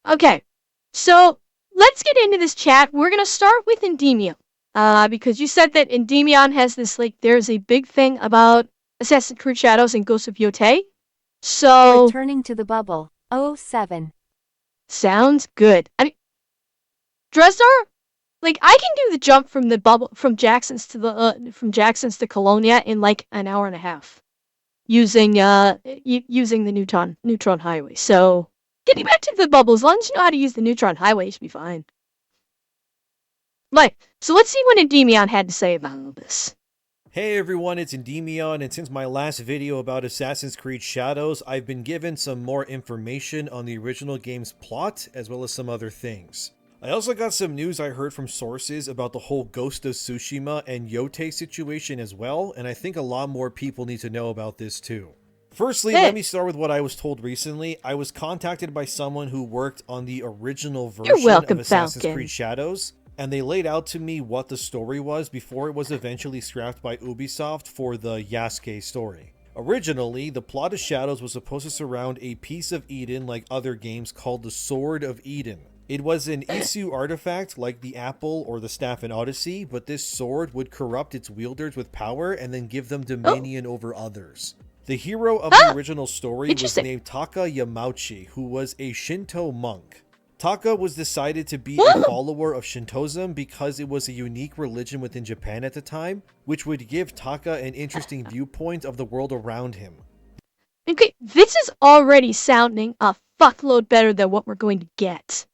Okay, so let's get into this chat. We're gonna start with Endymion. Because you said that Endymion has this, like, there's a big thing about Assassin's Creed Shadows and Ghosts of Yotei. So, Returning to the bubble. Oh 07. sounds good. I mean, Dresdar, like, I can do the jump from the bubble, from Jackson's to Colonia in, like, an hour and a half. Using the neutron highway. So, getting back to the bubble, as long as you know how to use the neutron highway, you should be fine. Right, so let's see what Endymion had to say about all this. Hey everyone, it's Endymion, and since my last video about Assassin's Creed Shadows, I've been given some more information on the original game's plot, as well as some other things. I also got some news I heard from sources about the whole Ghost of Tsushima and Yotei situation as well, and I think a lot more people need to know about this too. Firstly, let me start with what I was told recently. I was contacted by someone who worked on the original version welcome, of Assassin's Falcon. Creed Shadows, and they laid out to me what the story was before it was eventually scrapped by Ubisoft for the Yasuke story. Originally, the plot of Shadows was supposed to surround a piece of Eden like other games called the Sword of Eden. It was an Isu artifact like the apple or the staff in Odyssey, but this sword would corrupt its wielders with power and then give them dominion over others. The hero of the original story was named Taka Yamauchi, who was a Shinto monk. Taka was decided to be a follower of Shintoism because it was a unique religion within Japan at the time, which would give Taka an interesting viewpoint of the world around him. Okay, this is already sounding a fuckload better than what we're going to get.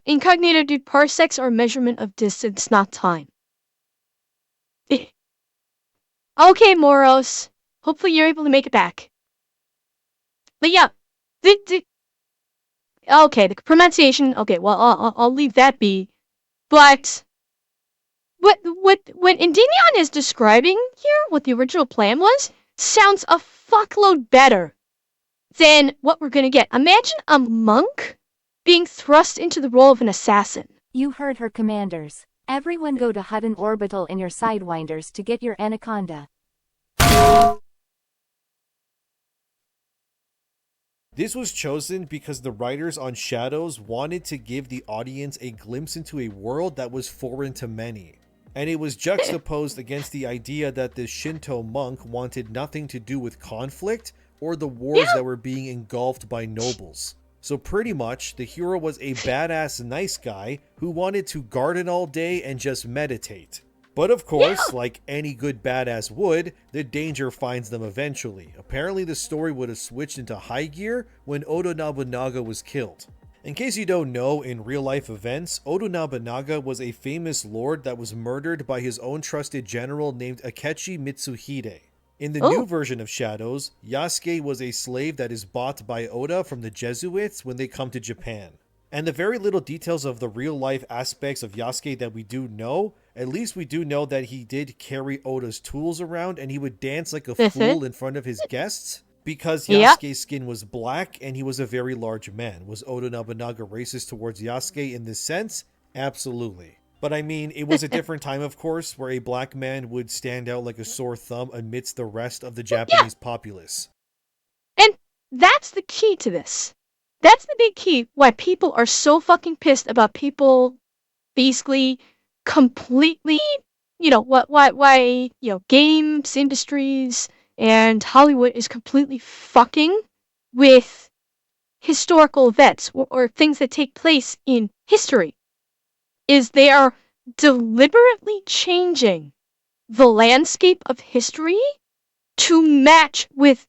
Incognito due parsecs or measurement of distance, not time. Okay, Moros. Hopefully you're able to make it back. But yeah, okay, the pronunciation. Okay, well, I'll leave that be. But what Endymion is describing here, what the original plan was, sounds a fuckload better than what we're gonna get. Imagine a monk being thrust into the role of an assassin. You heard her, commanders. Everyone go to Hutton Orbital in your Sidewinders to get your anaconda. This was chosen because the writers on Shadows wanted to give the audience a glimpse into a world that was foreign to many. And it was juxtaposed against the idea that this Shinto monk wanted nothing to do with conflict or the wars that were being engulfed by nobles. So pretty much, the hero was a badass nice guy who wanted to garden all day and just meditate. But of course, like any good badass would, the danger finds them eventually. Apparently the story would have switched into high gear when Oda Nobunaga was killed. In case you don't know, in real life events, Oda Nobunaga was a famous lord that was murdered by his own trusted general named Akechi Mitsuhide. In the new version of Shadows, Yasuke was a slave that is bought by Oda from the Jesuits when they come to Japan. And the very little details of the real life aspects of Yasuke that we do know, at least we do know that he did carry Oda's tools around and he would dance like a fool in front of his guests. Because Yasuke's skin was black and he was a very large man. Was Oda Nobunaga racist towards Yasuke in this sense? Absolutely. But I mean, it was a different time, of course, where a black man would stand out like a sore thumb amidst the rest of the Japanese populace. And that's the key to this. That's the big key why people are so fucking pissed about people basically completely, why games industries and Hollywood is completely fucking with historical events or things that take place in history, is they are deliberately changing the landscape of history to match with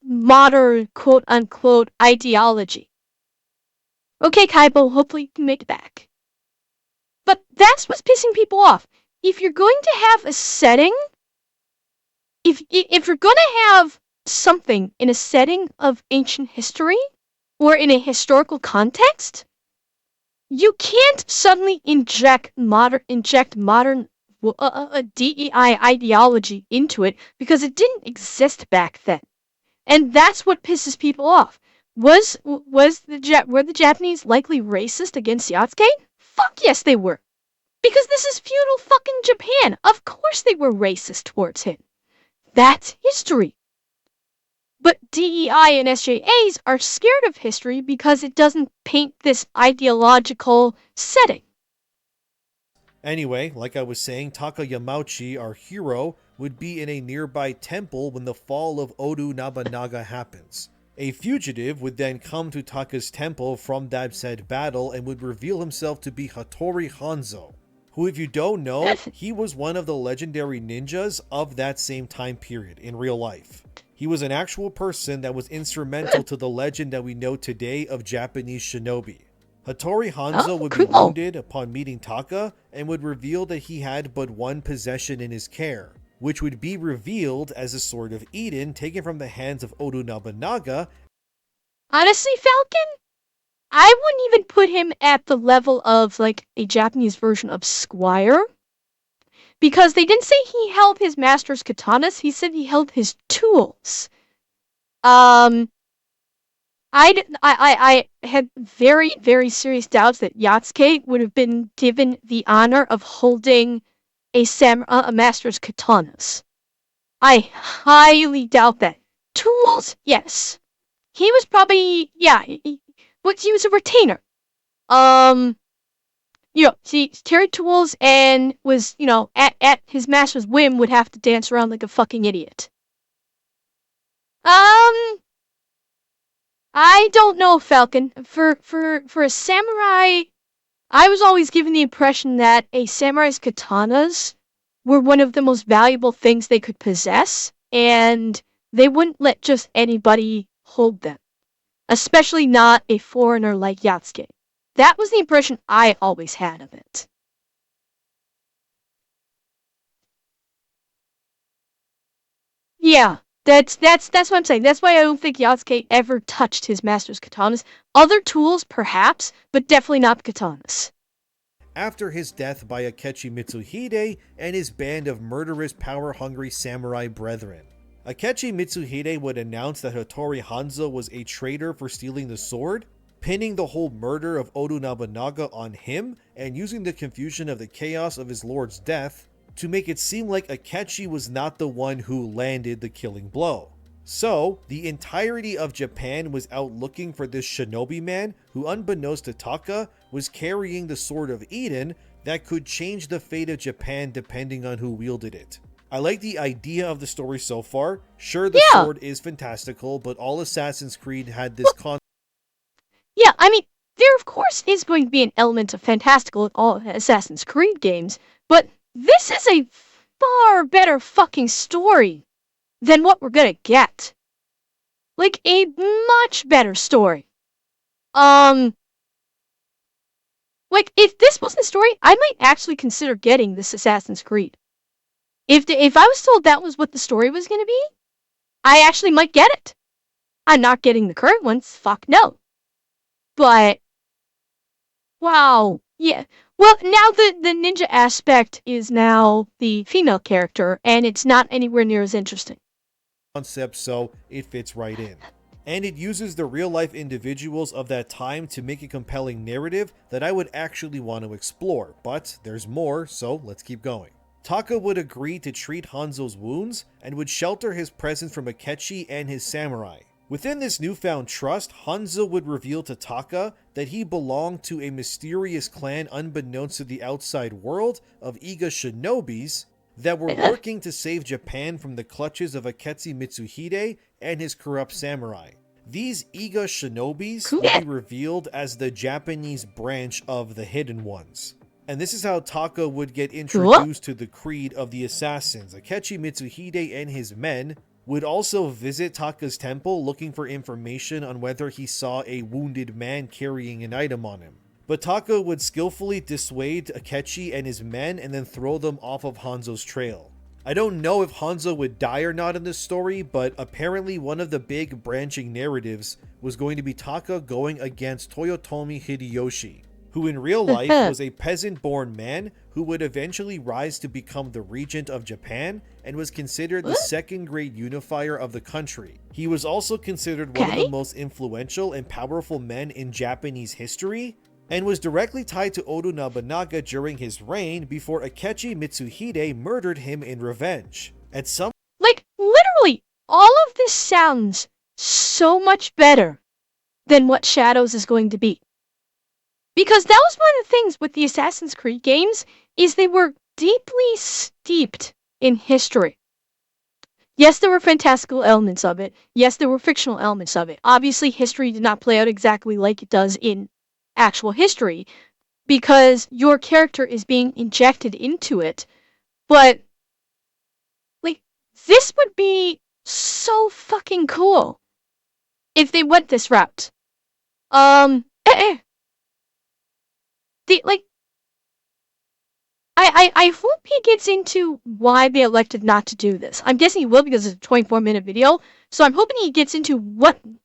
modern quote-unquote ideology. Okay, Kaibo, hopefully you can make it back. But that's what's pissing people off. If you're going to have a setting, if you're going to have something in a setting of ancient history or in a historical context, you can't suddenly inject modern DEI ideology into it because it didn't exist back then. And that's what pisses people off. Were the Japanese likely racist against Yasuke? Fuck yes, they were. Because this is feudal fucking Japan. Of course they were racist towards him. That's history. But DEI and SJAs are scared of history because it doesn't paint this ideological setting. Anyway, like I was saying, Taka Yamauchi, our hero, would be in a nearby temple when the fall of Oda Nobunaga happens. A fugitive would then come to Taka's temple from that said battle and would reveal himself to be Hattori Hanzo, who, if you don't know, he was one of the legendary ninjas of that same time period in real life. He was an actual person that was instrumental to the legend that we know today of Japanese shinobi. Hattori Hanzo would be wounded upon meeting Taka and would reveal that he had but one possession in his care, which would be revealed as the Sword of Eden taken from the hands of Oda Nobunaga. Honestly, Falcon, I wouldn't even put him at the level of like a Japanese version of Squire. Because they didn't say he held his master's katanas, he said he held his tools. Um, I had very, very serious doubts that Yatsuke would have been given the honor of holding a master's katanas. I highly doubt that. Tools, yes. He was probably, yeah, he was a retainer. He carried tools and was, at his master's whim would have to dance around like a fucking idiot. I don't know, Falcon. For a samurai, I was always given the impression that a samurai's katanas were one of the most valuable things they could possess, and they wouldn't let just anybody hold them, especially not a foreigner like Yatsuke. That was the impression I always had of it. Yeah, that's what I'm saying. That's why I don't think Yasuke ever touched his master's katanas. Other tools, perhaps, but definitely not katanas. After his death by Akechi Mitsuhide and his band of murderous, power-hungry samurai brethren. Akechi Mitsuhide would announce that Hattori Hanzo was a traitor for stealing the sword, pinning the whole murder of Oda Nobunaga on him, and using the confusion of the chaos of his lord's death to make it seem like Akechi was not the one who landed the killing blow. So, the entirety of Japan was out looking for this shinobi man who, unbeknownst to Taka, was carrying the Sword of Eden that could change the fate of Japan depending on who wielded it. I like the idea of the story so far. Sure, the sword is fantastical, but all Assassin's Creed had this concept. Yeah, I mean, there of course is going to be an element of fantastical in all Assassin's Creed games, but this is a far better fucking story than what we're gonna get. Like, a much better story. Like, if this was the story, I might actually consider getting this Assassin's Creed. If I was told that was what the story was gonna be, I actually might get it. I'm not getting the current ones, fuck no. But, wow, yeah. Well, now the ninja aspect is now the female character, and it's not anywhere near as interesting. So it fits right in. And it uses the real life individuals of that time to make a compelling narrative that I would actually want to explore, but there's more, so let's keep going. Taka would agree to treat Hanzo's wounds and would shelter his presence from Akechi and his samurai. Within this newfound trust, Hanzo would reveal to Taka that he belonged to a mysterious clan unbeknownst to the outside world of Iga shinobis that were working to save Japan from the clutches of Akechi Mitsuhide and his corrupt samurai. These Iga shinobis would be revealed as the Japanese branch of the Hidden Ones. And this is how Taka would get introduced to the creed of the assassins. Akechi Mitsuhide and his men would also visit Taka's temple looking for information on whether he saw a wounded man carrying an item on him. But Taka would skillfully dissuade Akechi and his men and then throw them off of Hanzo's trail. I don't know if Hanzo would die or not in this story, but apparently one of the big branching narratives was going to be Taka going against Toyotomi Hideyoshi, who in real life was a peasant-born man who would eventually rise to become the regent of Japan and was considered the second-grade unifier of the country. He was also considered one of the most influential and powerful men in Japanese history, and was directly tied to Oda Nobunaga during his reign before Akechi Mitsuhide murdered him in revenge. At some Like, literally, all of this sounds so much better than what Shadows is going to be. Because that was one of the things with the Assassin's Creed games, is they were deeply steeped in history. Yes, there were fantastical elements of it. Yes, there were fictional elements of it. Obviously, history did not play out exactly like it does in actual history, because your character is being injected into it. But, like, this would be so fucking cool if they went this route. Like, I hope he gets into why they elected not to do this. I'm guessing he will because it's a 24-minute video. So I'm hoping he gets into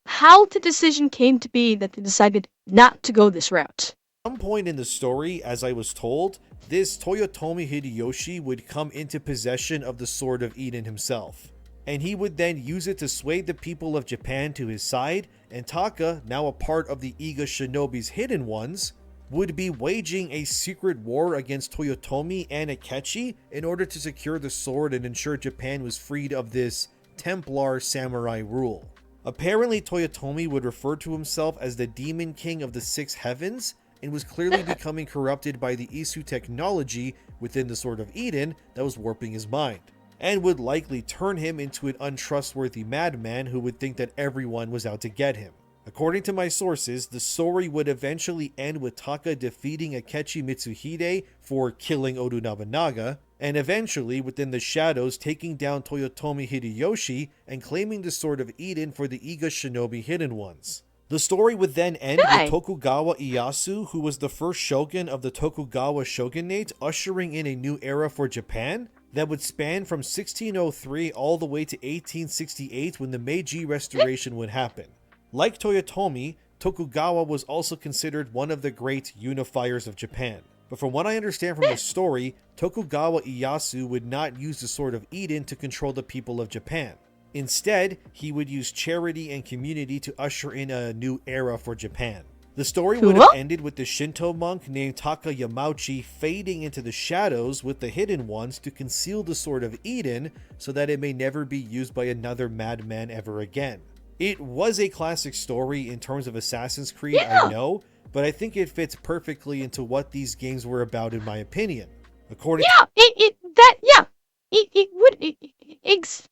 how the decision came to be that they decided not to go this route. At some point in the story, as I was told, this Toyotomi Hideyoshi would come into possession of the Sword of Eden himself, and he would then use it to sway the people of Japan to his side, and Taka, now a part of the Iga Shinobi's Hidden Ones, would be waging a secret war against Toyotomi and Akechi in order to secure the sword and ensure Japan was freed of this Templar samurai rule. Apparently, Toyotomi would refer to himself as the Demon King of the Six Heavens and was clearly becoming corrupted by the Isu technology within the Sword of Eden that was warping his mind, and would likely turn him into an untrustworthy madman who would think that everyone was out to get him. According to my sources, the story would eventually end with Taka defeating Akechi Mitsuhide for killing Oda Nobunaga, and eventually, within the shadows, taking down Toyotomi Hideyoshi and claiming the Sword of Eden for the Iga Shinobi Hidden Ones. The story would then end with Tokugawa Ieyasu, who was the first shogun of the Tokugawa shogunate, ushering in a new era for Japan that would span from 1603 all the way to 1868 when the Meiji Restoration would happen. Like Toyotomi, Tokugawa was also considered one of the great unifiers of Japan. But from what I understand from the story, Tokugawa Ieyasu would not use the Sword of Eden to control the people of Japan. Instead, he would use charity and community to usher in a new era for Japan. The story would have ended with the Shinto monk named Taka Yamauchi fading into the shadows with the Hidden Ones to conceal the Sword of Eden so that it may never be used by another madman ever again. It was a classic story in terms of Assassin's Creed, I know, but I think it fits perfectly into what these games were about in my opinion. According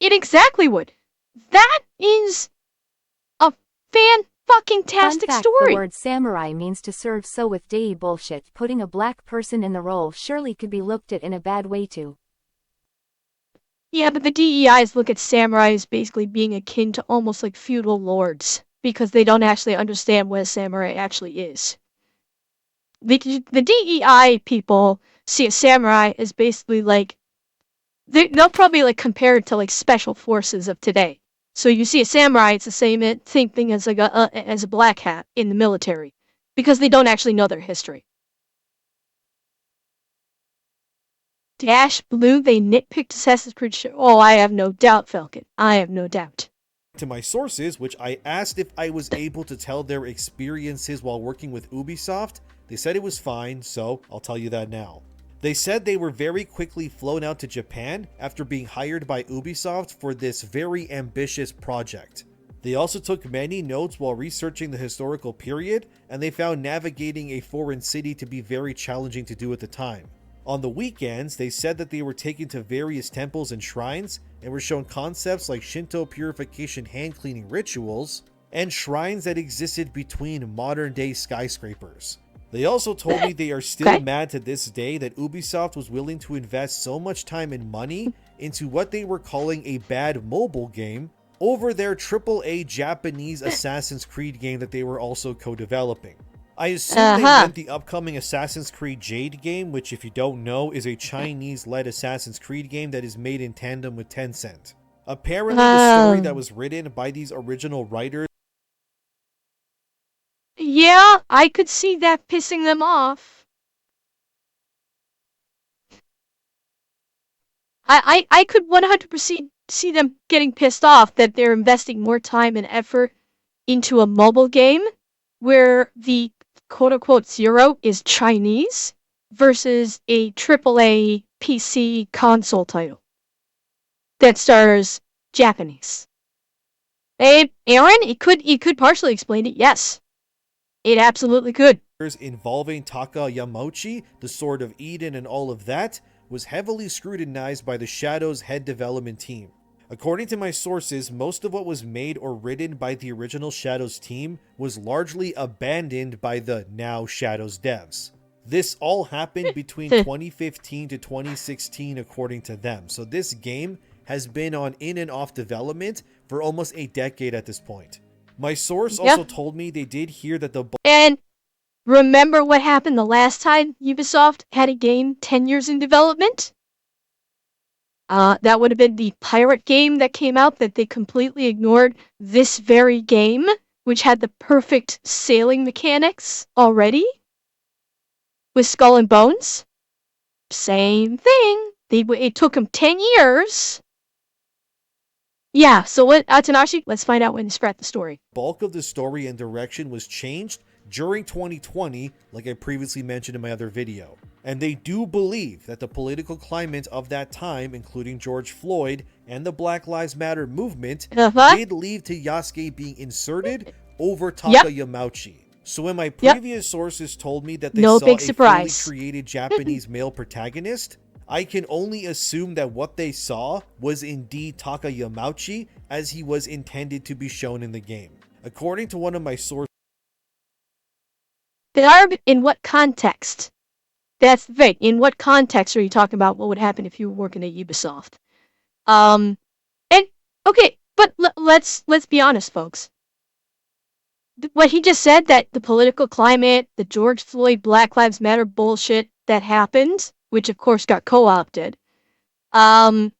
it exactly would. That is a fan-fucking-tastic Fun fact, story. the word samurai means to serve, so with dei bullshit, putting a black person in the role surely could be looked at in a bad way too. Yeah, but the DEIs look at samurai as basically being akin to almost like feudal lords, because they don't actually understand what a samurai actually is. The DEI people see a samurai as basically like, they'll probably like compare it to like special forces of today. So you see a samurai, it's the same thing as like as a black hat in the military, because they don't actually know their history. Dash Blue, they nitpicked Assassin's Creed. Oh, I have no doubt, Falcon. I have no doubt. to my sources, which I asked if I was able to tell their experiences while working with Ubisoft, they said it was fine, so I'll tell you that now. They said they were very quickly flown out to Japan after being hired by Ubisoft for this very ambitious project. They also took many notes while researching the historical period, and they found navigating a foreign city to be very challenging to do at the time. On the weekends, they said that they were taken to various temples and shrines and were shown concepts like Shinto purification hand cleaning rituals and shrines that existed between modern day skyscrapers. They also told me they are still mad to this day that Ubisoft was willing to invest so much time and money into what they were calling a bad mobile game over their AAA Japanese Assassin's Creed game that they were also co-developing. I assume they meant the upcoming Assassin's Creed Jade game, which if you don't know is a Chinese-led Assassin's Creed game that is made in tandem with Tencent. Apparently the story that was written by these original writers. Yeah, I could see that pissing them off. I could 100% see them getting pissed off that they're investing more time and effort into a mobile game where the quote-unquote zero is Chinese versus a AAA PC console title that stars Japanese. Hey, Aaron, it could partially explain it. Yes, it absolutely could. Involving Taka Yamauchi, the Sword of Eden, and all of that was heavily scrutinized by the Shadows head development team. According to my sources, most of what was made or written by the original Shadows team was largely abandoned by the now Shadows devs. This all happened between 2015 to 2016 according to them, so this game has been on in and off development for almost a decade at this point. My source also Yeah, told me they did hear that the and remember what happened the last time Ubisoft had a game 10 years in development? That would have been the pirate game that came out that they completely ignored this very game, which had the perfect sailing mechanics already with Skull and Bones. Same thing. It took them 10 years. Yeah, so what, Atanashi, let's find out when they spread the story. bulk of the story and direction was changed during 2020, like I previously mentioned in my other video. And they do believe that the political climate of that time, including George Floyd and the Black Lives Matter movement, Uh-huh. did lead to Yasuke being inserted over Yep. Taka Yamauchi. So when my Yep. previous sources told me that they No saw big a surprise. fully created Japanese male protagonist, I can only assume that what they saw was indeed Taka Yamauchi as he was intended to be shown in the game. According to one of my sources, Barb, in what context? That's the thing. In what context are you talking about what would happen if you were working at Ubisoft? Um, and okay, but let's be honest, folks. What he just said, that the political climate, the George Floyd Black Lives Matter bullshit that happened, which of course got co-opted, um,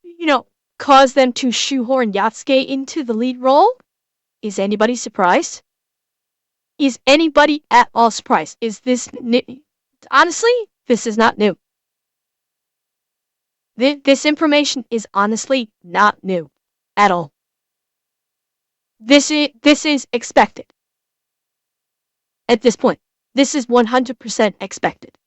you know, caused them to shoehorn Yatsuke into the lead role. Is anybody surprised? Is anybody at all surprised? Is this new? Honestly, this is not new. This information is honestly not new at all. This is expected at this point. This is 100% expected.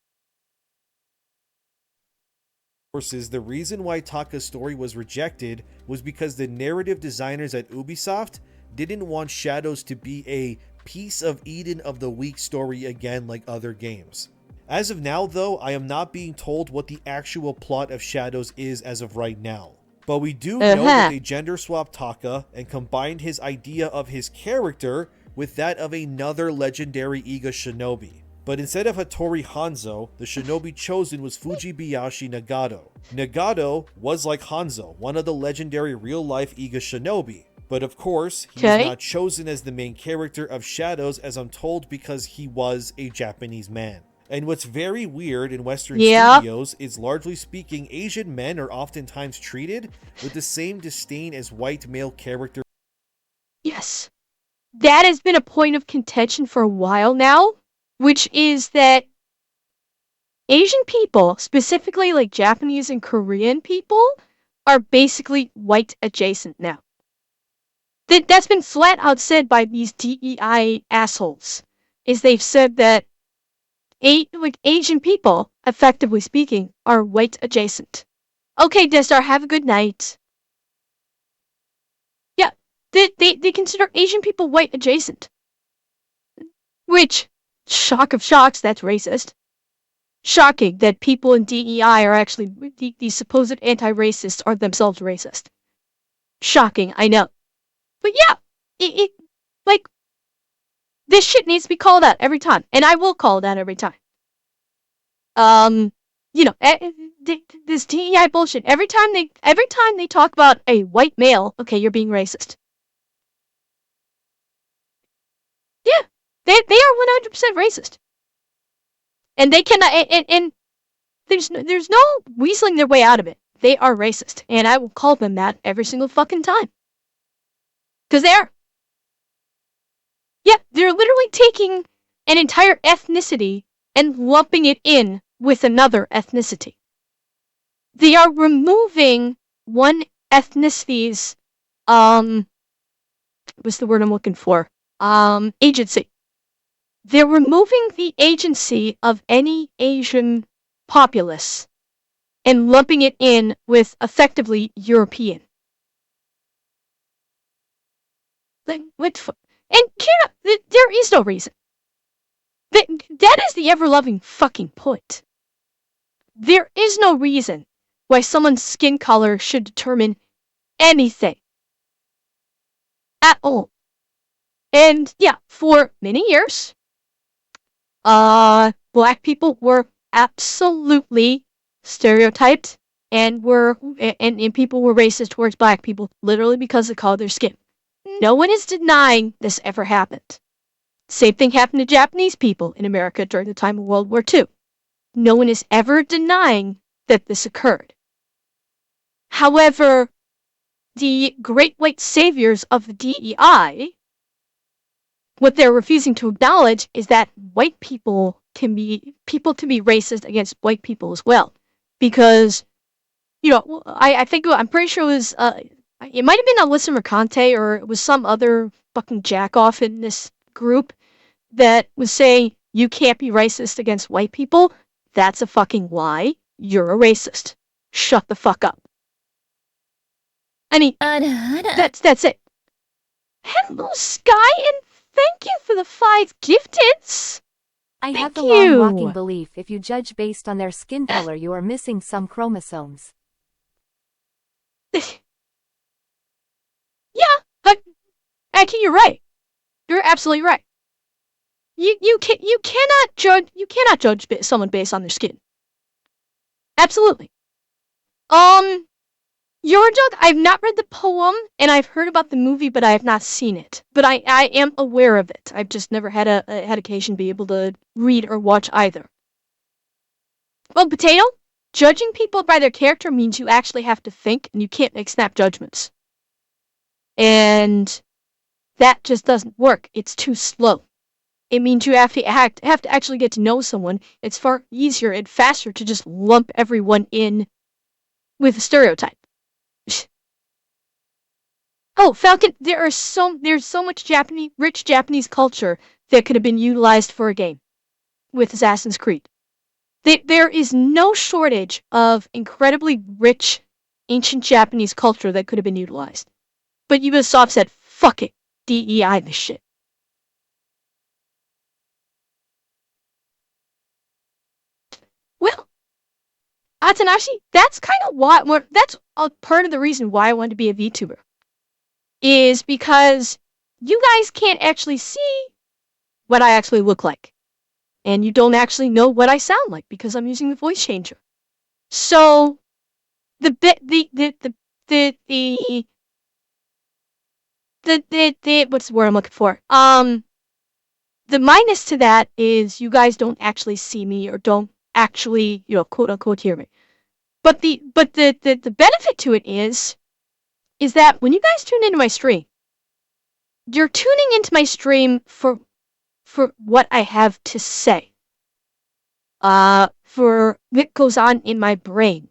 the reason why Taka's story was rejected was because the narrative designers at Ubisoft didn't want Shadows to be a piece of Eden of the Week story again like other games. As of now, though, I am not being told what the actual plot of Shadows is as of right now. But we do know that they gender swapped Taka and combined his idea of his character with that of another legendary Iga shinobi. But instead of Hattori Hanzo, the shinobi chosen was Fujibayashi Nagato. Nagato was like Hanzo, one of the legendary real-life Iga shinobi. But of course, he is not chosen as the main character of Shadows, as I'm told, because he was a Japanese man. And what's very weird in Western studios is, largely speaking, Asian men are oftentimes treated with the same disdain as white male characters. Yes. That has been a point of contention for a while now, which is that Asian people, specifically like Japanese and Korean people, are basically white adjacent now. That's been flat out said by these DEI assholes. Is they've said that Asian people, effectively speaking, are white adjacent. Okay, Destar, have a good night. Yeah, they consider Asian people white adjacent. Which, shock of shocks, that's racist. Shocking that people in DEI are actually, these supposed anti-racists are themselves racist. Shocking, I know. But yeah, like, this shit needs to be called out every time. And I will call it out every time. You know, this DEI bullshit. Every time they talk about a white male, okay, you're being racist. Yeah, they are 100% racist, and they cannot. And there's no weaseling their way out of it. They are racist, and I will call them that every single fucking time, because they are. Yeah, they're literally taking an entire ethnicity and lumping it in with another ethnicity. They are removing one ethnicity's what's the word I'm looking for? Agency. They're removing the agency of any Asian populace and lumping it in with effectively European. Like, and there is no reason. That is the ever-loving fucking point. There is no reason why someone's skin color should determine anything at all. And yeah, for many years, black people were absolutely stereotyped and people were racist towards black people literally because of the color of their skin. No one is denying this ever happened. Same thing happened to Japanese people in America during the time of World War II. No one is ever denying that this occurred. However, the great white saviors of the DEI, what they're refusing to acknowledge is that white people can be racist against white people as well. Because, I'm pretty sure it was, it might have been Alyssa Mercante or it was some other fucking jack off in this group that was saying, you can't be racist against white people. That's a fucking lie. You're a racist. Shut the fuck up. I mean, that's it. Hello, Sky, and thank you for the 5 gifteds. I have Thank the long walking you. belief if you judge based on their skin color you are missing some chromosomes. Yeah, but actually, you're right. You're absolutely right. You cannot judge someone based on their skin. Absolutely. Your Jug, I've not read the poem, and I've heard about the movie, but I have not seen it. But I am aware of it. I've just never had had occasion to be able to read or watch either. Well, Potato, judging people by their character means you actually have to think, and you can't make snap judgments. And that just doesn't work. It's too slow. It means you have to actually get to know someone. It's far easier and faster to just lump everyone in with a stereotype. Oh, Falcon, there's so much rich Japanese culture that could have been utilized for a game with Assassin's Creed. There is no shortage of incredibly rich ancient Japanese culture that could have been utilized. But Ubisoft said, fuck it, DEI this shit. Well, Atanashi, that's kind of that's a part of the reason why I wanted to be a VTuber. Is because you guys can't actually see what I actually look like. And you don't actually know what I sound like because I'm using the voice changer. So the bit the what's the word I'm looking for? The minus to that is you guys don't actually see me or don't actually, quote unquote hear me. But the benefit to it is that when you guys tune into my stream, you're tuning into my stream for what I have to say. For what goes on in my brain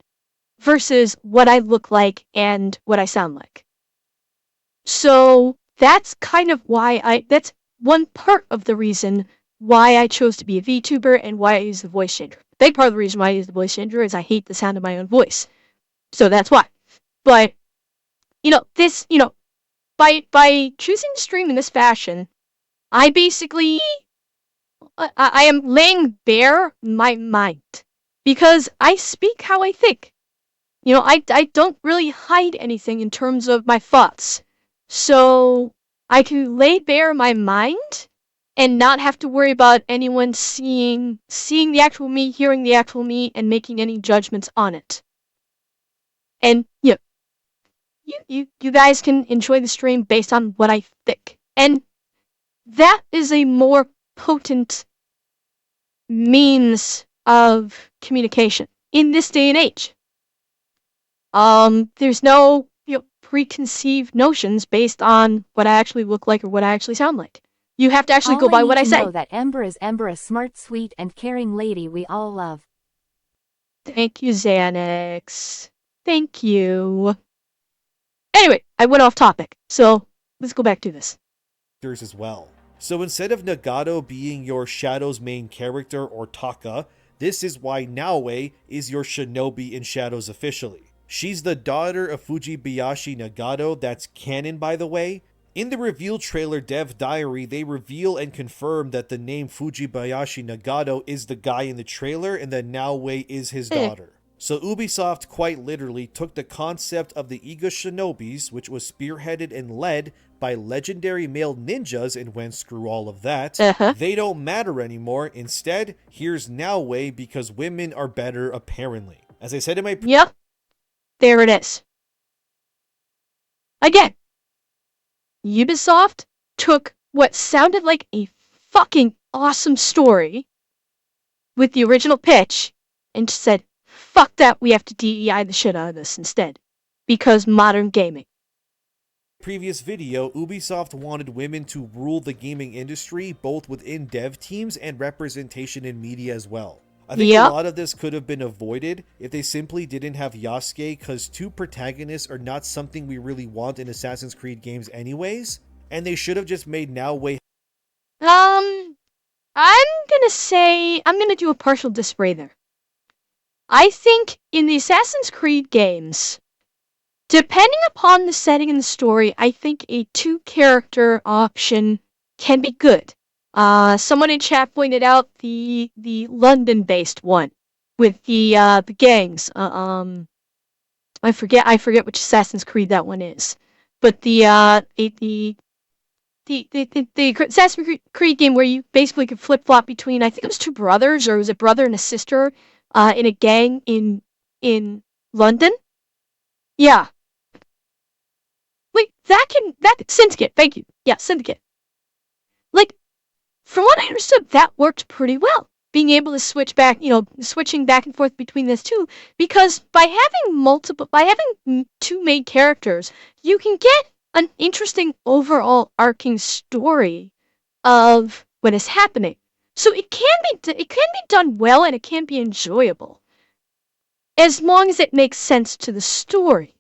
versus what I look like and what I sound like. So that's kind of why that's one part of the reason why I chose to be a VTuber and why I use the voice changer. The big part of the reason why I use the voice changer is I hate the sound of my own voice. So that's why. But, by choosing to stream in this fashion, I basically, I am laying bare my mind. Because I speak how I think. I don't really hide anything in terms of my thoughts. So I can lay bare my mind and not have to worry about anyone seeing the actual me, hearing the actual me, and making any judgments on it. And you guys can enjoy the stream based on what I think. And that is a more potent means of communication in this day and age. There's no preconceived notions based on what I actually look like or what I actually sound like. You have to actually go by what I say. Know that Ember is Ember, a smart, sweet, and caring lady we all love. Thank you, Xanax. Thank you. Anyway, I went off topic, so let's go back to this. As well. So instead of Nagato being your Shadow's main character or Taka, this is why Naoe is your shinobi in Shadows officially. She's the daughter of Fujibayashi Nagato, that's canon by the way, In the reveal trailer Dev Diary, they reveal and confirm that the name Fujibayashi Nagato is the guy in the trailer and that Naoe is his daughter. So Ubisoft quite literally took the concept of the Iga Shinobis, which was spearheaded and led by legendary male ninjas, and went screw all of that. They don't matter anymore. Instead, here's Naoe because women are better apparently. As I said in my Yep. There it is. Again, Ubisoft took what sounded like a fucking awesome story with the original pitch and said, fuck that, we have to DEI the shit out of this instead. Because modern gaming. Previous video, Ubisoft wanted women to rule the gaming industry both within dev teams and representation in media as well. I think a lot of this could have been avoided if they simply didn't have Yasuke, because two protagonists are not something we really want in Assassin's Creed games anyways, and they should have just made Naoe. I'm gonna do a partial disarray there. I think in the Assassin's Creed games, depending upon the setting and the story, I think a two-character option can be good. Someone in chat pointed out the London-based one with the gangs. I forget which Assassin's Creed that one is, but the Assassin's Creed game where you basically could flip flop between, I think it was two brothers, or it was a brother and a sister, in a gang in London. Yeah. Wait, that Syndicate. Thank you. Yeah, Syndicate. Like, from what I understood, that worked pretty well. Being able to switching back and forth between those two, because by having two main characters, you can get an interesting overall arcing story of what is happening. So it can be done well, and it can be enjoyable, as long as it makes sense to the story.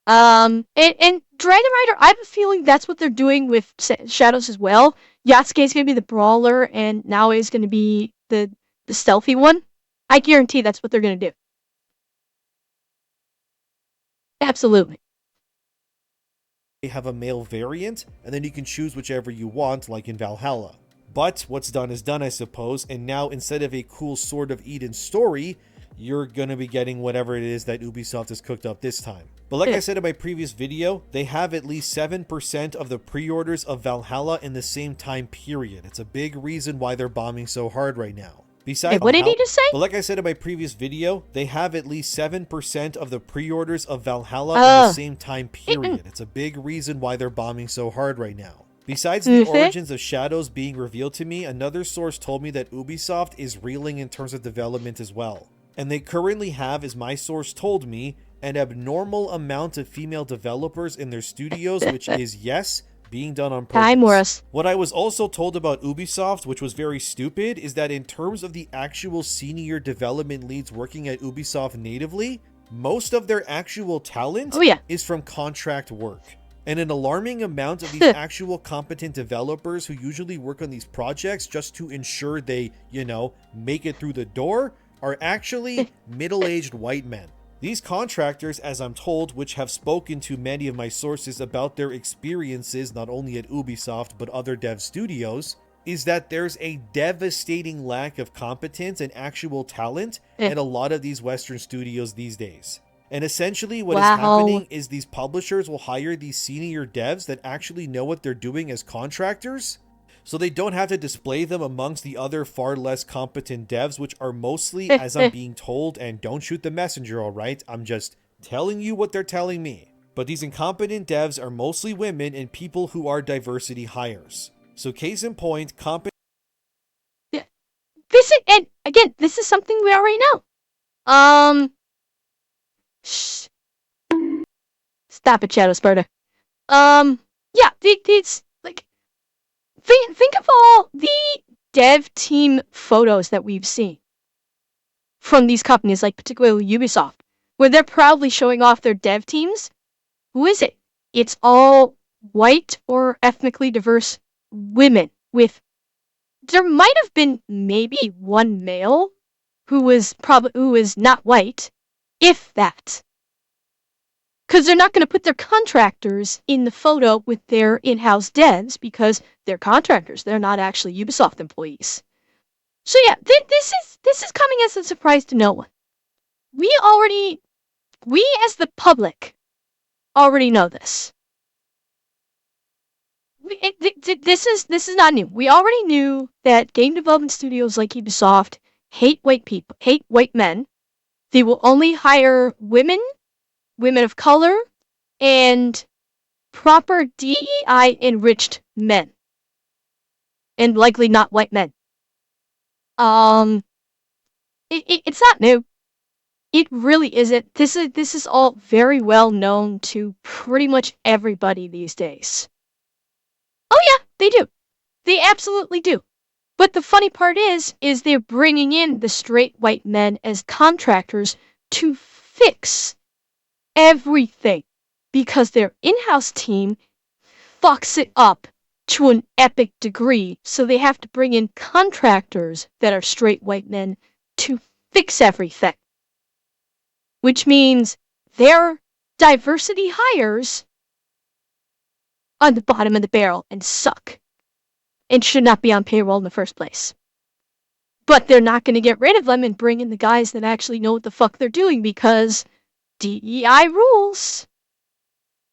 And Dragon Rider, I have a feeling that's what they're doing with Shadows as well. Yasuke's gonna be the brawler, and Naoe's gonna be the stealthy one. I guarantee that's what they're gonna do. Absolutely. Have a male variant, and then you can choose whichever you want, like in Valhalla. But what's done is done, I suppose, and now instead of a cool Sword of Eden story, you're gonna be getting whatever it is that Ubisoft has cooked up this time. But like I said in my previous video, they have at least 7% of the pre-orders of Valhalla in the same time period. It's a big reason why they're bombing so hard right now. Besides, what did he just say? But like I said in my previous video, they have at least 7% of the pre-orders of Valhalla in the same time period. It's a big reason why they're bombing so hard right now. Besides the origins of Shadows being revealed to me, another source told me that Ubisoft is reeling in terms of development as well. And they currently have, as my source told me, an abnormal amount of female developers in their studios, which is, yes, being done on purpose. Hi, Morris. What I was also told about Ubisoft, which was very stupid, is that in terms of the actual senior development leads working at Ubisoft natively, most of their actual talent is from contract work. And an alarming amount of these actual competent developers who usually work on these projects just to ensure they, make it through the door, are actually middle-aged white men. These contractors, as I'm told, which have spoken to many of my sources about their experiences not only at Ubisoft but other dev studios, is that there's a devastating lack of competence and actual talent at a lot of these Western studios these days. And essentially what is happening is these publishers will hire these senior devs that actually know what they're doing as contractors, so they don't have to display them amongst the other far less competent devs, which are mostly, as I'm being told, and don't shoot the messenger, alright? I'm just telling you what they're telling me. But these incompetent devs are mostly women and people who are diversity hires. So case in point, and again, this is something we already know. Shh. Stop it, Shadow Sparta. Yeah, these, like, think of all the dev team photos that we've seen from these companies, like particularly Ubisoft, where they're proudly showing off their dev teams. Who is it? It's all white or ethnically diverse women with, there might have been maybe one male who was not white, if that. Because they're not going to put their contractors in the photo with their in-house devs because they're contractors. They're not actually Ubisoft employees. So yeah, this is coming as a surprise to no one. We as the public already know this. This is not new. We already knew that game development studios like Ubisoft hate white people, hate white men. They will only hire women, women of color, and proper DEI enriched men, and likely not white men. Um, it's not new. It really isn't. This is all very well known to pretty much everybody these days. Oh yeah, they do. They absolutely do. But the funny part is they're bringing in the straight white men as contractors to fix everything because their in-house team fucks it up to an epic degree, so they have to bring in contractors that are straight white men to fix everything. Which means their diversity hires on the bottom of the barrel and suck and should not be on payroll in the first place. But they're not going to get rid of them and bring in the guys that actually know what the fuck they're doing because DEI rules.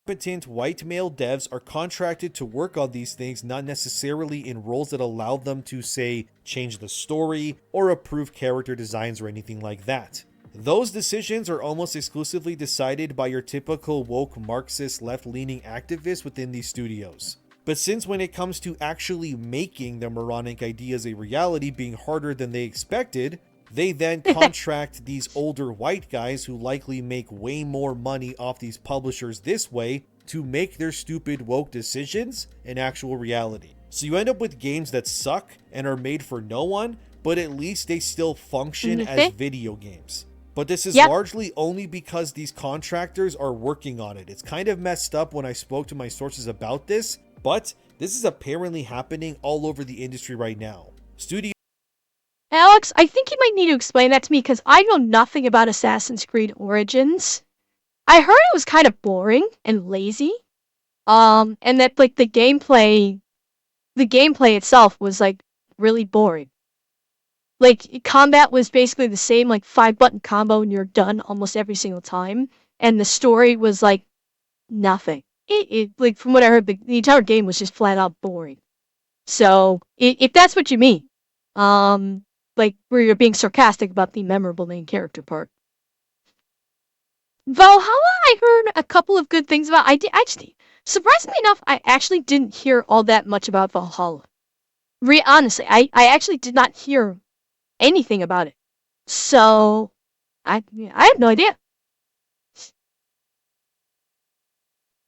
Competent white male devs are contracted to work on these things, not necessarily in roles that allow them to, say, change the story or approve character designs or anything like that. Those decisions are almost exclusively decided by your typical woke Marxist left-leaning activists within these studios. But since when it comes to actually making their moronic ideas a reality being harder than they expected, they then contract these older white guys who likely make way more money off these publishers this way to make their stupid woke decisions an actual reality. So you end up with games that suck and are made for no one, but at least they still function as video games. But this is largely only because these contractors are working on it. It's kind of messed up when I spoke to my sources about this, but this is apparently happening all over the industry right now. Alex, I think you might need to explain that to me because I know nothing about Assassin's Creed Origins. I heard it was kind of boring and lazy. And that like the gameplay itself was like really boring. Like combat was basically the same, like 5-button combo and you're done almost every single time. And the story was like nothing. It like from what I heard, the entire game was just flat out boring. So if that's what you mean, like where you're being sarcastic about the memorable main character part. Valhalla, I heard a couple of good things about. Surprisingly enough, I actually didn't hear all that much about Valhalla. Honestly, I actually did not hear anything about it. So, I have no idea.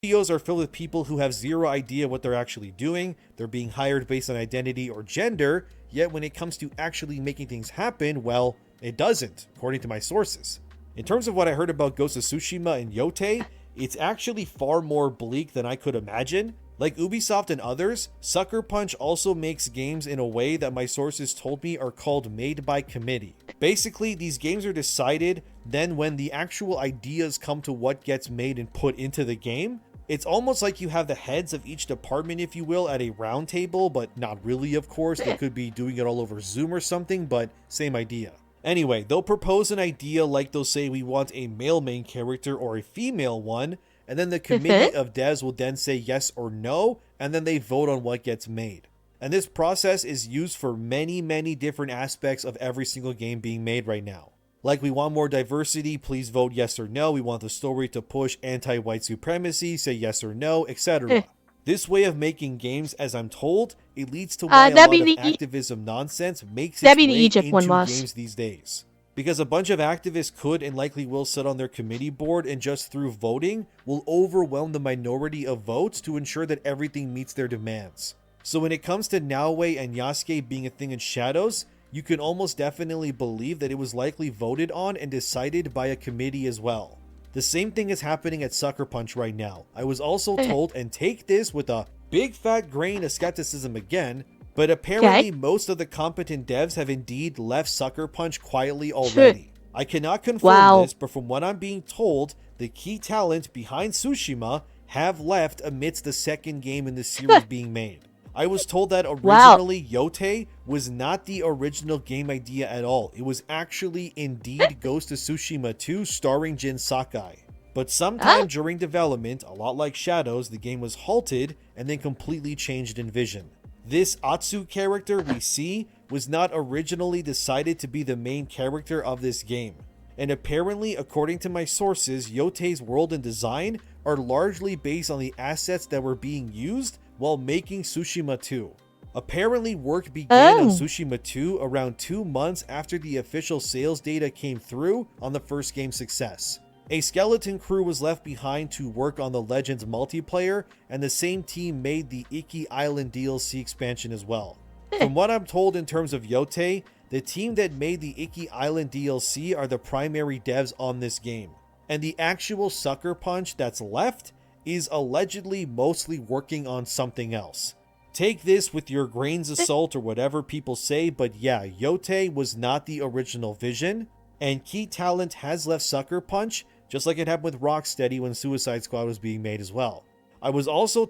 Studios are filled with people who have zero idea what they're actually doing. They're being hired based on identity or gender, yet when it comes to actually making things happen, well, it doesn't, according to my sources. In terms of what I heard about Ghost of Tsushima and Yote, it's actually far more bleak than I could imagine. Like Ubisoft and others, Sucker Punch also makes games in a way that my sources told me are called made by committee. Basically, these games are decided, then when the actual ideas come to what gets made and put into the game, it's almost like you have the heads of each department, if you will, at a round table, but not really, of course. They could be doing it all over Zoom or something, but same idea. Anyway, they'll propose an idea like they'll say we want a male main character or a female one, and then the committee of devs will then say yes or no, and then they vote on what gets made. And this process is used for many, many different aspects of every single game being made right now. Like, we want more diversity, please vote yes or no. We want the story to push anti-white supremacy, say yes or no, etc. This way of making games, as I'm told, it leads to why a lot of activism nonsense makes its way into games these days. Because a bunch of activists could and likely will sit on their committee board and just through voting will overwhelm the minority of votes to ensure that everything meets their demands. So when it comes to Naoe and Yasuke being a thing in shadows, you can almost definitely believe that it was likely voted on and decided by a committee as well. The same thing is happening at Sucker Punch right now. I was also told, and take this with a big fat grain of skepticism again, but apparently most of the competent devs have indeed left Sucker Punch quietly already. I cannot confirm Wow. this, but from what I'm being told, the key talent behind Tsushima have left amidst the second game in the series being made. I was told that Wow. originally Yote was not the original game idea at all. It was actually indeed Ghost of Tsushima 2 starring Jin Sakai. But sometime Huh? during development, a lot like Shadows, the game was halted and then completely changed in vision. This Atsu character we see was not originally decided to be the main character of this game. And apparently, according to my sources, Yote's world and design are largely based on the assets that were being used while making Tsushima 2. Apparently, work began on Oh. Tsushima 2 around 2 months after the official sales data came through on the first game's success. A skeleton crew was left behind to work on the Legends multiplayer, and the same team made the Iki Island DLC expansion as well. From what I'm told in terms of Yote, the team that made the Iki Island DLC are the primary devs on this game, and the actual Sucker Punch that's left is allegedly mostly working on something else. Take this with your grains of salt or whatever people say, but yeah, Yote was not the original vision, and key talent has left Sucker Punch, just like it happened with Rocksteady when Suicide Squad was being made as well. I was also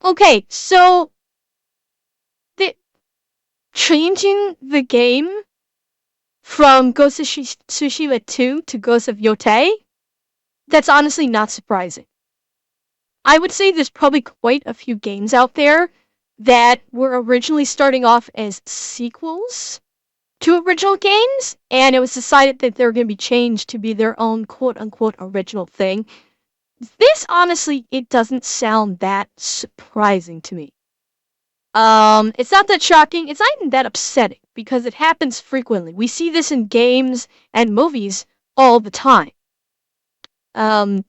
Okay, so the changing the game from Ghost of Tsushima 2 to Ghost of Yote, that's honestly not surprising. I would say there's probably quite a few games out there that were originally starting off as sequels to original games, and it was decided that they were going to be changed to be their own quote-unquote original thing. This, honestly, it doesn't sound that surprising to me. It's not that shocking, it's not even that upsetting, because it happens frequently. We see this in games and movies all the time. Um,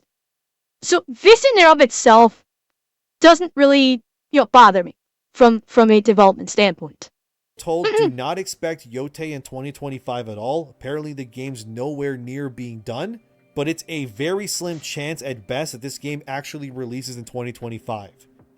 so this in and of itself doesn't really, bother me from a development standpoint. told do not expect Yote in 2025 at all. Apparently the game's nowhere near being done, but it's a very slim chance at best that this game actually releases in 2025.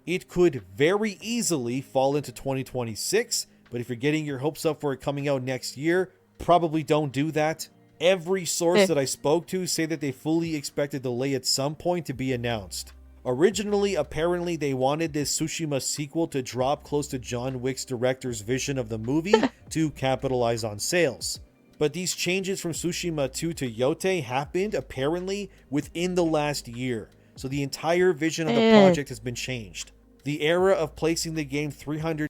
It could very easily fall into 2026, but if you're getting your hopes up for it coming out next year, probably don't do that. Every source that I spoke to say that they fully expect a delay at some point to be announced. Originally, apparently, they wanted this Tsushima sequel to drop close to John Wick's director's vision of the movie to capitalize on sales. But these changes from Tsushima 2 to Yote happened, apparently, within the last year. So the entire vision of the project has been changed. The era of placing the game 300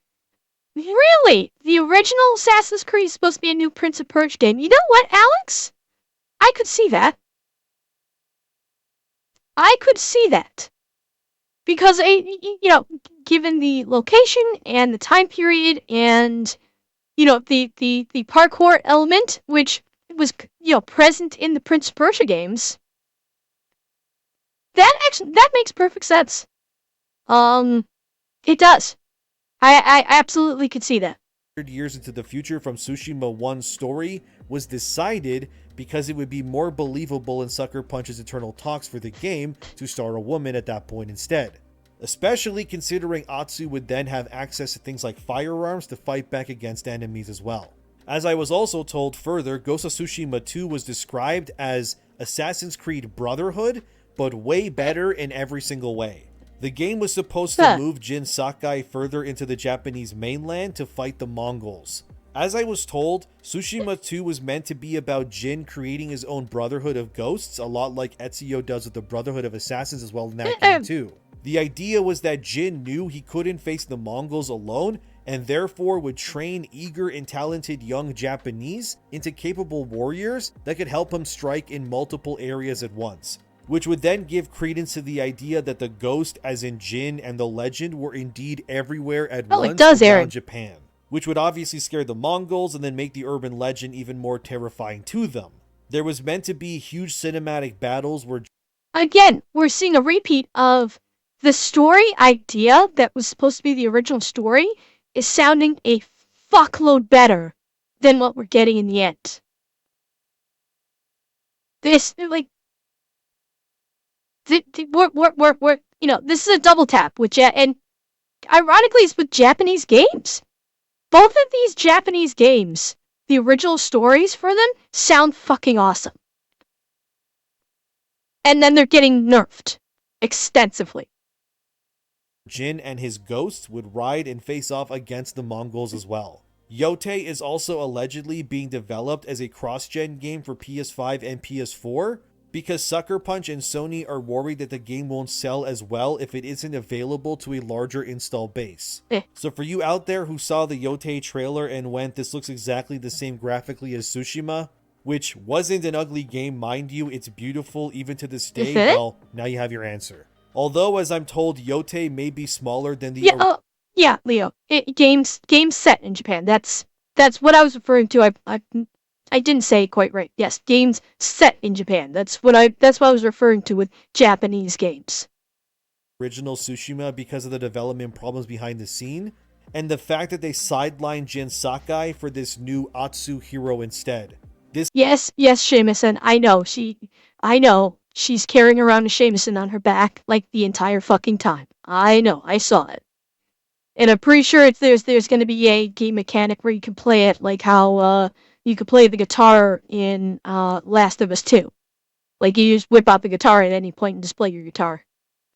Really? The original Assassin's Creed is supposed to be a new Prince of Persia game. You know what, Alex? I could see that. I could see that. Because, given the location and the time period and, the parkour element, which was, present in the Prince of Persia games, that makes perfect sense. It does. I absolutely could see that. years into the future from Tsushima 1's story was decided because it would be more believable in Sucker Punch's internal talks for the game to star a woman at that point instead. Especially considering Atsu would then have access to things like firearms to fight back against enemies as well. As I was also told further, Ghost of Tsushima 2 was described as Assassin's Creed Brotherhood, but way better in every single way. The game was supposed to move Jin Sakai further into the Japanese mainland to fight the Mongols. As I was told, Tsushima 2 was meant to be about Jin creating his own Brotherhood of Ghosts, a lot like Ezio does with the Brotherhood of Assassins as well in that game too. The idea was that Jin knew he couldn't face the Mongols alone, and therefore would train eager and talented young Japanese into capable warriors that could help him strike in multiple areas at once. Which would then give credence to the idea that the ghost, as in Jin, and the legend were indeed everywhere at once around Japan. Which would obviously scare the Mongols and then make the urban legend even more terrifying to them. There was meant to be huge cinematic battles where... Again, we're seeing a repeat of the story idea that was supposed to be the original story is sounding a fuckload better than what we're getting in the end. This, like, we're this is a double tap with and ironically it's with Japanese games. Both of these Japanese games the original stories for them sound fucking awesome. And then they're getting nerfed extensively. Jin and his ghosts would ride and face off against the Mongols as well. Yotei is also allegedly being developed as a cross-gen game for PS5 and PS4 because Sucker Punch and Sony are worried that the game won't sell as well if it isn't available to a larger install base. So for you out there who saw the Yotei trailer and went, this looks exactly the same graphically as Tsushima, which wasn't an ugly game, mind you, it's beautiful even to this day, well, now you have your answer. Although, as I'm told, Yotei may be smaller than the... Yeah, Leo. Games set in Japan. That's what I was referring to. I didn't say it quite right. Yes, games set in Japan. That's what I was referring to with Japanese games. Original Tsushima because of the development problems behind the scene, and the fact that they sidelined Jin Sakai for this new Atsu hero instead. Yes, Shamisen. I know. She's carrying around a Shamisen on her back like the entire fucking time. I know. I saw it. And I'm pretty sure there's going to be a game mechanic where you can play it like how you could play the guitar in Last of Us 2. Like you just whip out the guitar at any point and display your guitar.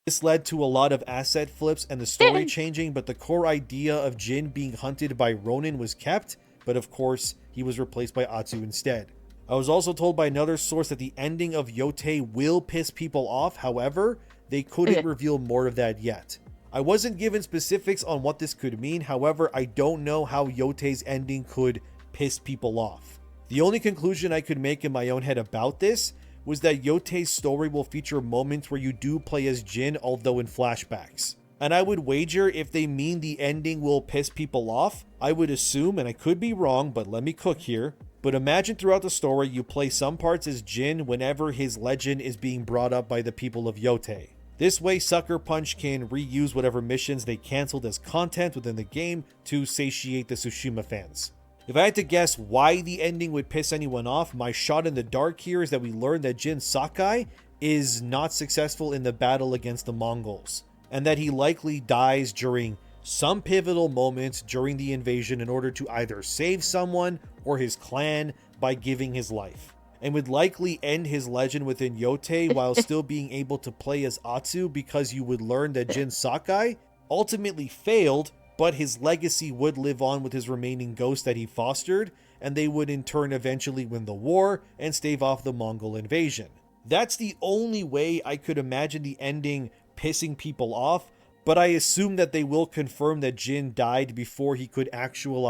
This led to a lot of asset flips and the story changing, but the core idea of Jin being hunted by Ronin was kept, but of course, he was replaced by Atsu instead. I was also told by another source that the ending of Yotei will piss people off, however, they couldn't reveal more of that yet. I wasn't given specifics on what this could mean, however, I don't know how Yotei's ending could piss people off. The only conclusion I could make in my own head about this was that Yotei's story will feature moments where you do play as Jin, although in flashbacks. And I would wager if they mean the ending will piss people off, I would assume, and I could be wrong, but let me cook here, but imagine throughout the story you play some parts as Jin whenever his legend is being brought up by the people of Yotei. This way, Sucker Punch can reuse whatever missions they canceled as content within the game to satiate the Tsushima fans. If I had to guess why the ending would piss anyone off, my shot in the dark here is that we learn that Jin Sakai is not successful in the battle against the Mongols, and that he likely dies during some pivotal moments during the invasion in order to either save someone or his clan by giving his life, and would likely end his legend within Yotei while still being able to play as Atsu, because you would learn that Jin Sakai ultimately failed, but his legacy would live on with his remaining ghost that he fostered, and they would in turn eventually win the war and stave off the Mongol invasion. That's the only way I could imagine the ending pissing people off, but I assume that they will confirm that Jin died before he could actualize.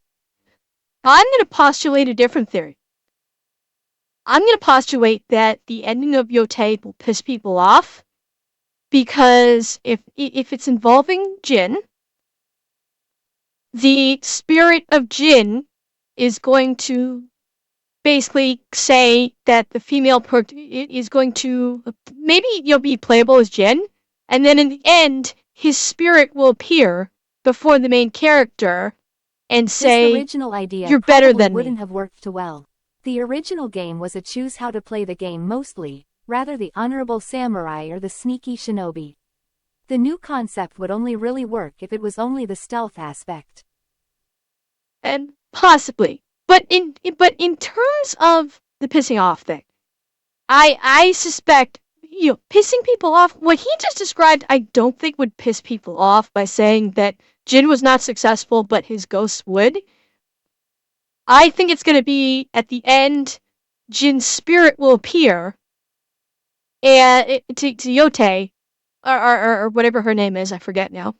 I'm going to postulate a different theory. I'm going to postulate that the ending of Yotei will piss people off because if it's involving Jin, the spirit of Jin is going to basically say that the female is going to maybe be playable as Jin, and then in the end, his spirit will appear before the main character and say, this original idea "You're better than wouldn't me." have worked too well. The original game was a choose how to play the game mostly, rather the honorable samurai or the sneaky shinobi. The new concept would only really work if it was only the stealth aspect. And possibly. But in terms of the pissing off thing, I suspect pissing people off, what he just described, I don't think would piss people off by saying that Jin was not successful, but his ghosts would. I think it's going to be at the end, Jin's spirit will appear and to Yotei, or whatever her name is, I forget now,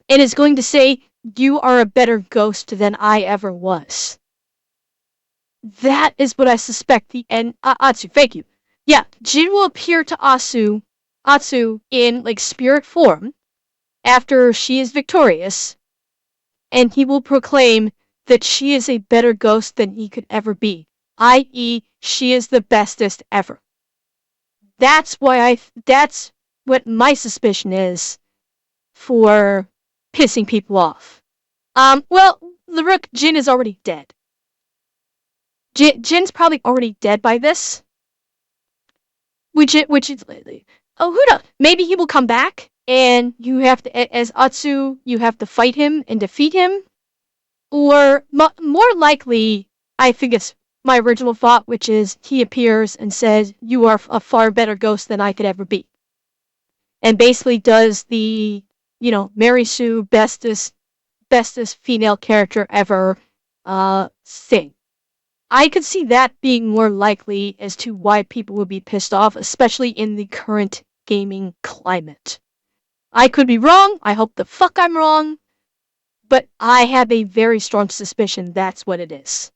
and is going to say, "You are a better ghost than I ever was." That is what I suspect the end. Atsu, thank you. Yeah, Jin will appear to Atsu in like spirit form after she is victorious, and he will proclaim that she is a better ghost than he could ever be, i.e., she is the bestest ever. That's what my suspicion is for pissing people off. Well, the Rook Jin is already dead. Jin's probably already dead by this. Which is, oh, who knows? Maybe he will come back, and you have to, as Atsu, you have to fight him and defeat him. Or more likely, I think it's my original thought, which is he appears and says, "You are a far better ghost than I could ever be," and basically does the, Mary Sue bestest female character ever thing. I could see that being more likely as to why people would be pissed off, especially in the current gaming climate. I could be wrong. I hope the fuck I'm wrong. But I have a very strong suspicion that's what it is.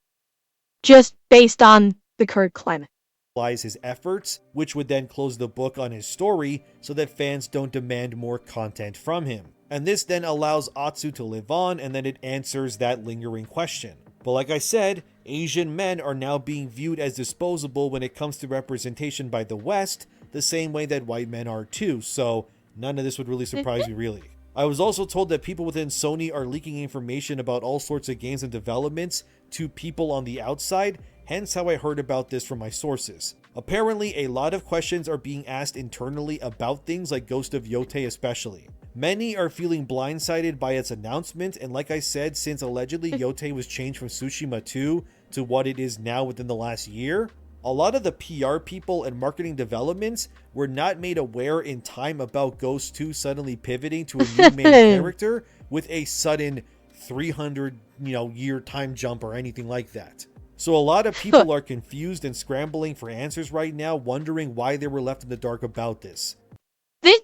Just based on the current climate. His efforts, which would then close the book on his story so that fans don't demand more content from him. And this then allows Atsu to live on, and then it answers that lingering question. But like I said, Asian men are now being viewed as disposable when it comes to representation by the West, the same way that white men are too, so none of this would really surprise me really. I was also told that people within Sony are leaking information about all sorts of games and developments to people on the outside, hence how I heard about this from my sources. Apparently, a lot of questions are being asked internally about things like Ghost of Yotei especially. Many are feeling blindsided by its announcement, and like I said, since allegedly Yotei was changed from Tsushima 2 to what it is now within the last year, a lot of the PR people and marketing developments were not made aware in time about Ghost 2 suddenly pivoting to a new main character with a sudden 300 year time jump or anything like that. So a lot of people are confused and scrambling for answers right now, wondering why they were left in the dark about this.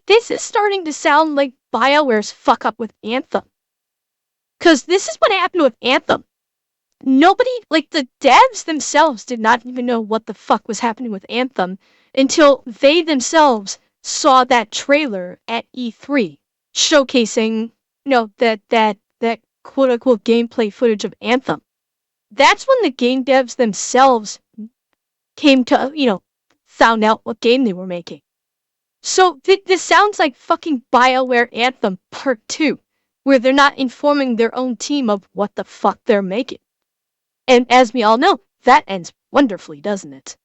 This is starting to sound like BioWare's fuck up with Anthem. Because this is what happened with Anthem. Nobody, like the devs themselves, did not even know what the fuck was happening with Anthem until they themselves saw that trailer at E3 showcasing, that quote unquote gameplay footage of Anthem. That's when the game devs themselves came to, found out what game they were making. So this sounds like fucking BioWare Anthem Part 2, where they're not informing their own team of what the fuck they're making. And as we all know, that ends wonderfully, doesn't it?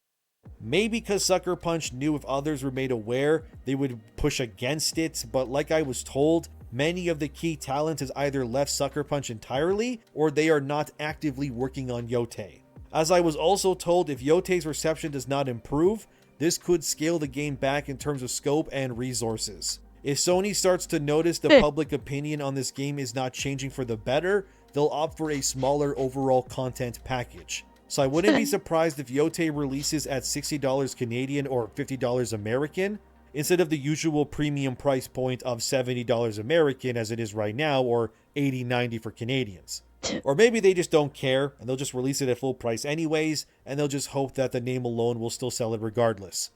Maybe because Sucker Punch knew if others were made aware, they would push against it, but like I was told, many of the key talent has either left Sucker Punch entirely, or they are not actively working on Yotei. As I was also told, if Yotei's reception does not improve, this could scale the game back in terms of scope and resources. If Sony starts to notice the public opinion on this game is not changing for the better, they'll opt for a smaller overall content package. So I wouldn't be surprised if Yotei releases at $60 Canadian or $50 American, instead of the usual premium price point of $70 American as it is right now, or $80-$90 for Canadians. Or maybe they just don't care, and they'll just release it at full price anyways, and they'll just hope that the name alone will still sell it regardless.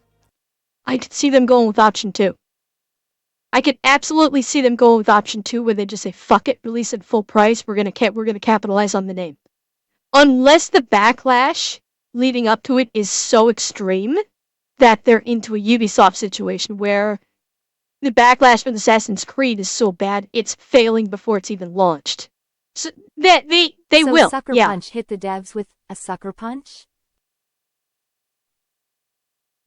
I could see them going with option 2. I could absolutely see them going with option 2, where they just say, fuck it, release it full price, we're gonna capitalize on the name. Unless the backlash leading up to it is so extreme that they're into a Ubisoft situation where the backlash from Assassin's Creed is so bad it's failing before it's even launched. So that they So will. Sucker Yeah. Punch hit the devs with a sucker punch?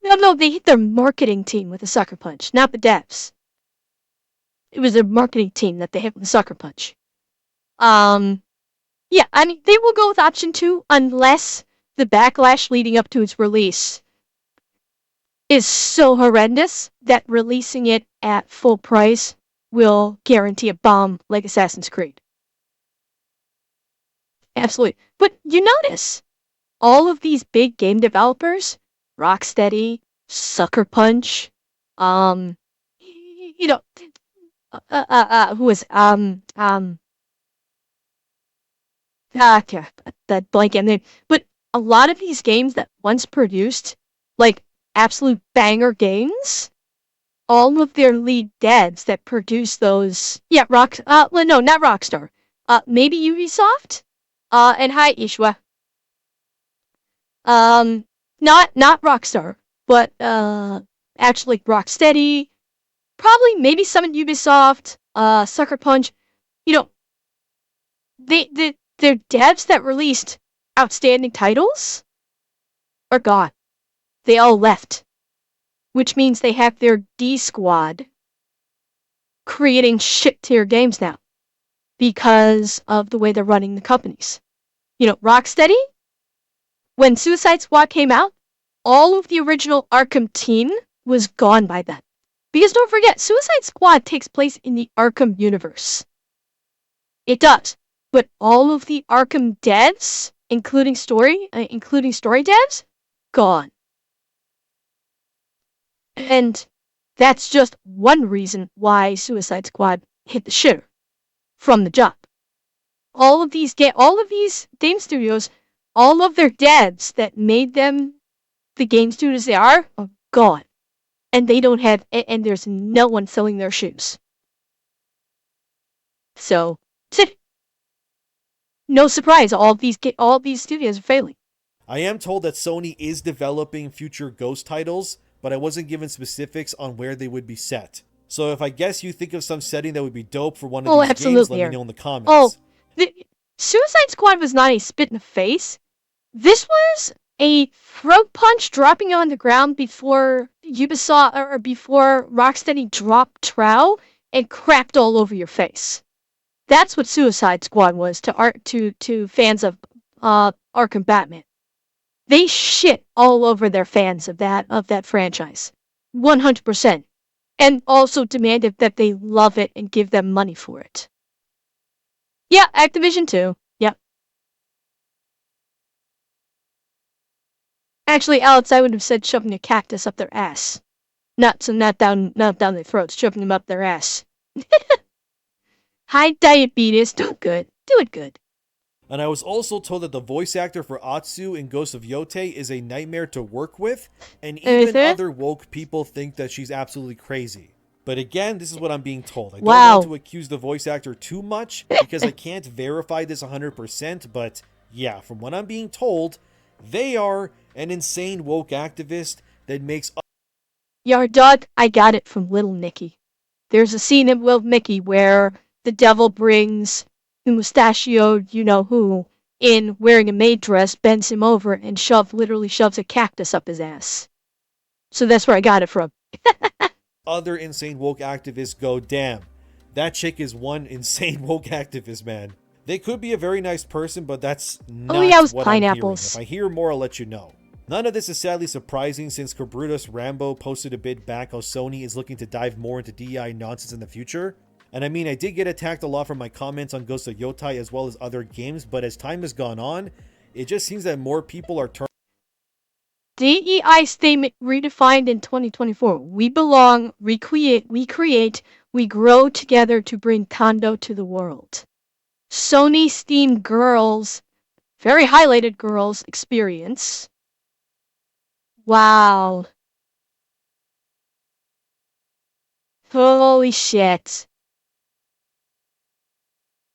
No, they hit their marketing team with a sucker punch, not the devs. It was their marketing team that they hit with a sucker punch. Yeah, I mean, they will go with option 2 unless the backlash leading up to its release is so horrendous that releasing it at full price will guarantee a bomb like Assassin's Creed. Absolutely. But you notice, all of these big game developers, Rocksteady, Sucker Punch, who was, that blank name. But a lot of these games that once produced, like, absolute banger games, all of their lead devs that produce those, no, not Rockstar, maybe Ubisoft, and hi, Ishwa. Not Rockstar, but, actually Rocksteady, probably maybe some at Ubisoft, Sucker Punch, their devs that released outstanding titles are gone. They all left. Which means they have their D squad creating shit tier games now because of the way they're running the companies. Rocksteady, When Suicide Squad came out, all of the original Arkham team was gone by then. Because don't forget, Suicide Squad takes place in the Arkham universe. It does. But all of the Arkham devs, including story devs, gone. And that's just one reason why Suicide Squad hit the shitter from the jump. All of these game studios, all of their devs that made them the game studios they are gone. And they don't have, and there's no one selling their shoes. So, no surprise, all these studios are failing. I am told that Sony is developing future Ghost titles, but I wasn't given specifics on where they would be set. So if I guess you think of some setting that would be dope for one of these games, let me know in the comments. Oh, the Suicide Squad was not a spit in the face. This was a throat punch dropping on the ground before Ubisoft or before Rocksteady dropped trowel and cracked all over your face. That's what Suicide Squad was to fans of Arkham Batman. They shit all over their fans of that franchise. 100%. And also demanded that they love it and give them money for it. Yeah, Activision too. Yep. Actually, Alex, I would have said shoving a cactus up their ass. Not down their throats, shoving them up their ass. High diabetes, do it good. And I was also told that the voice actor for Atsu in Ghost of Yotei is a nightmare to work with, and even other woke people think that she's absolutely crazy. But again, this is what I'm being told. I don't want to accuse the voice actor too much, because I can't verify this 100%, but yeah, from what I'm being told, they are an insane woke activist that makes... Yard dog, I got it from Little Nicky. There's a scene in Little Nicky where the devil brings the mustachioed you-know-who in wearing a maid dress, bends him over, and literally shoves a cactus up his ass. So that's where I got it from. Other insane woke activists go, damn, that chick is one insane woke activist, man. They could be a very nice person, but that's not what pineapples. I'm hearing. If I hear more, I'll let you know. None of this is sadly surprising since Cabrutus Rambo posted a bit back how Sony is looking to dive more into DEI nonsense in the future. And I mean, I did get attacked a lot for my comments on Ghost of Yotei as well as other games, but as time has gone on, it just seems that more people are turning... DEI statement redefined in 2024. We belong, we create, we grow together to bring Kondo to the world. Sony Steam Girls, very highlighted girls experience. Wow. Holy shit.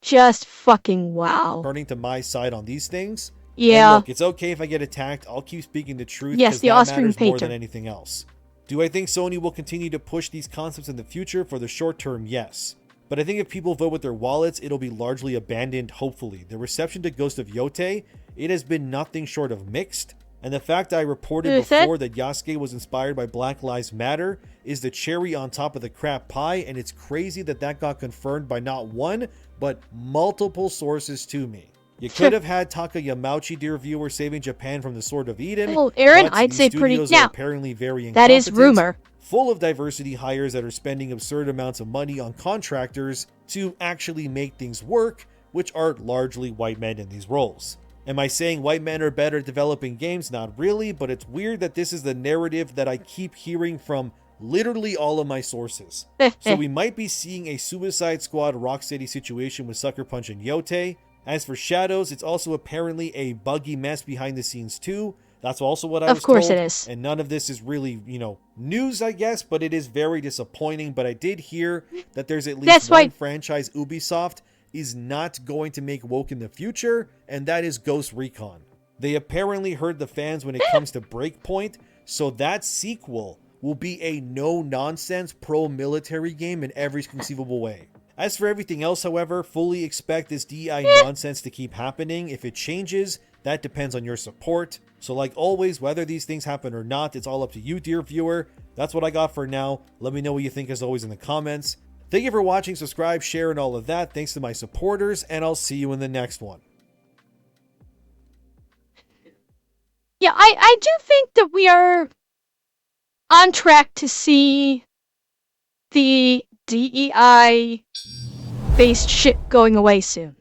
Just fucking wow. Turning to my side on these things. Yeah. And look, it's okay if I get attacked. I'll keep speaking the truth. Yes, the Austrian painter. More than anything else. Do I think Sony will continue to push these concepts in the future? For the short term, yes. But I think if people vote with their wallets, it'll be largely abandoned, hopefully. The reception to Ghost of Yotei, it has been nothing short of mixed. And the fact I reported before that Yasuke was inspired by Black Lives Matter is the cherry on top of the crap pie, and it's crazy that that got confirmed by not one, but multiple sources to me. You could have had Taka Yamauchi, dear viewer, saving Japan from the Sword of Eden. Well, Aaron, I'd say pretty... Now, apparently very that is rumor. Full of diversity hires that are spending absurd amounts of money on contractors to actually make things work, which are largely white men in these roles. Am I saying white men are better at developing games? Not really, but it's weird that this is the narrative that I keep hearing from literally all of my sources. So we might be seeing a Suicide Squad Rocksteady situation with Sucker Punch and Yotei. As for Shadows, it's also apparently a buggy mess behind the scenes too. That's also what I was told. Of course it is. And none of this is really, news, I guess, but it is very disappointing. But I did hear that there's at least one franchise Ubisoft is not going to make woke in the future, and that is Ghost Recon. They apparently heard the fans when it comes to Breakpoint, so that sequel will be a no-nonsense pro-military game in every conceivable way. As for everything else, however, fully expect this DEI nonsense to keep happening. If it changes, that depends on your support. So like always, whether these things happen or not, it's all up to you, dear viewer. That's what I got for now. Let me know what you think as always in the comments. Thank you for watching, subscribe, share, and all of that. Thanks to my supporters, and I'll see you in the next one. Yeah, I do think that we are on track to see the DEI based shit going away soon.